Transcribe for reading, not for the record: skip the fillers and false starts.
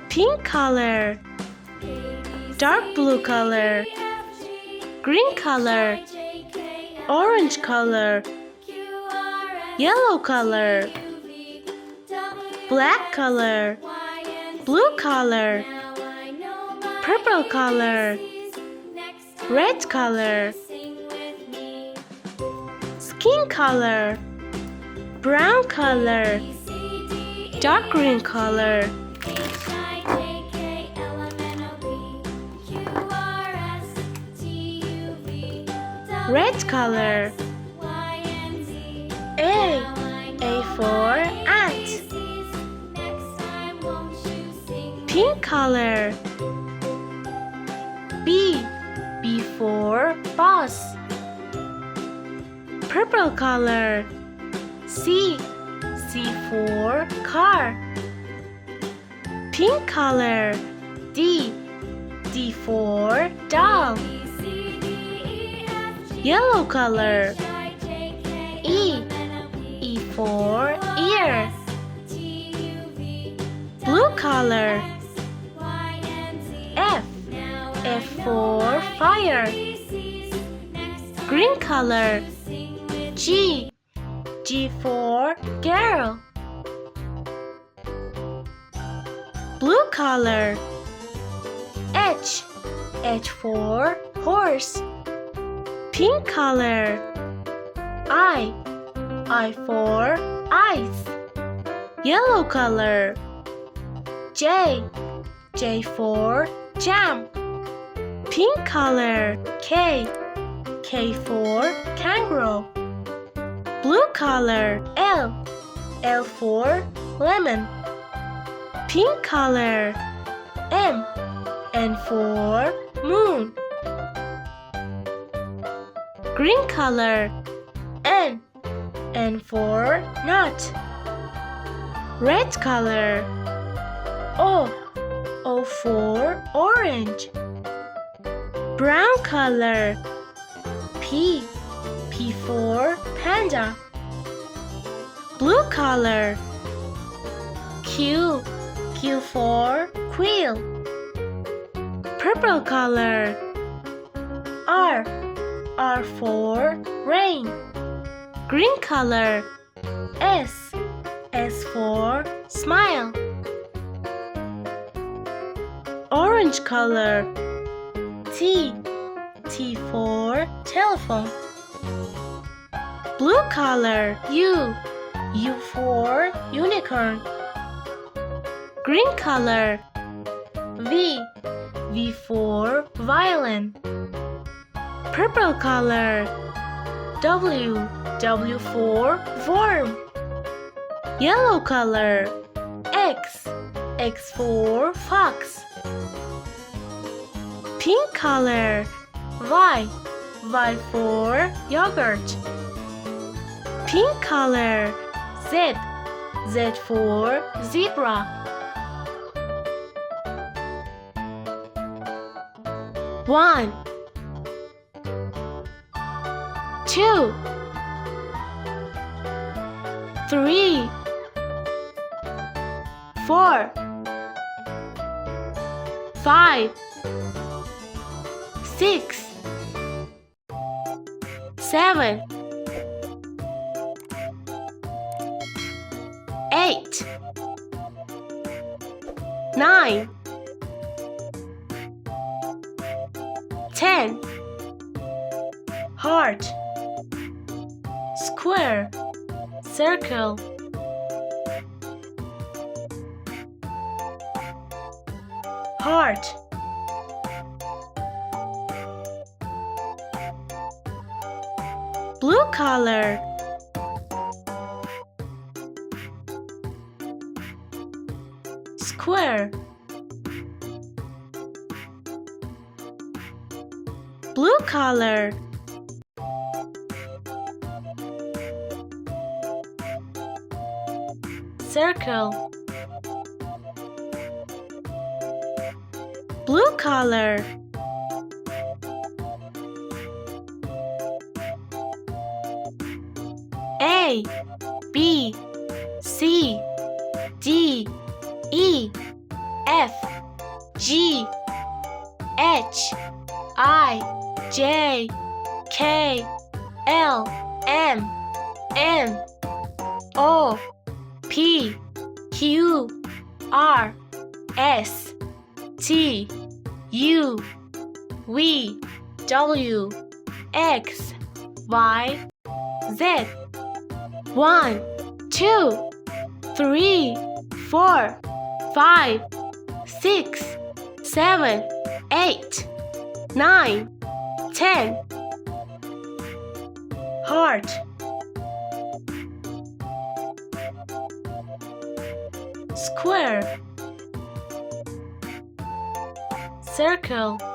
Pink color, dark blue color, green color, orange color, yellow color, black color, blue color, purple color, red color, skin color, brown color, dark green color, red color. A for ant. Pink color. B for bus. Purple color. C for car. Pink color. D for doll. Yellow color. E for ear. Blue color. F for fire. Green color. G for girl. Blue color. H for horse. Pink color. I for eyes. Yellow color. J for jam. Pink color. K for kangaroo. Blue color. L for lemon. Pink color. N for moon. Green color. N for nut. Red color. O for orange. Brown color. P for panda. Blue color. Q for quill. Purple color. R for rain. Green color. S for smile. Orange color. T for telephone. Blue color. U for unicorn. Green color. V for violin. Purple color. W for worm. Yellow color. X for fox. Pink color. Y for yogurt. Pink color. Z for zebra. 1 2 3 4 5 6 7 8 9 10 Heart, square, circle, heart, blue color, square, blue color, circle, blue color, A, B, C, D, E, F, G, H, I, J, K, L, M, N, O, P, Q, R, S, T, U, V, W, X, Y, Z. 1, 2, 3, 4, 5, 6, 7, 8, 9, 10. Heart. Square. Circle.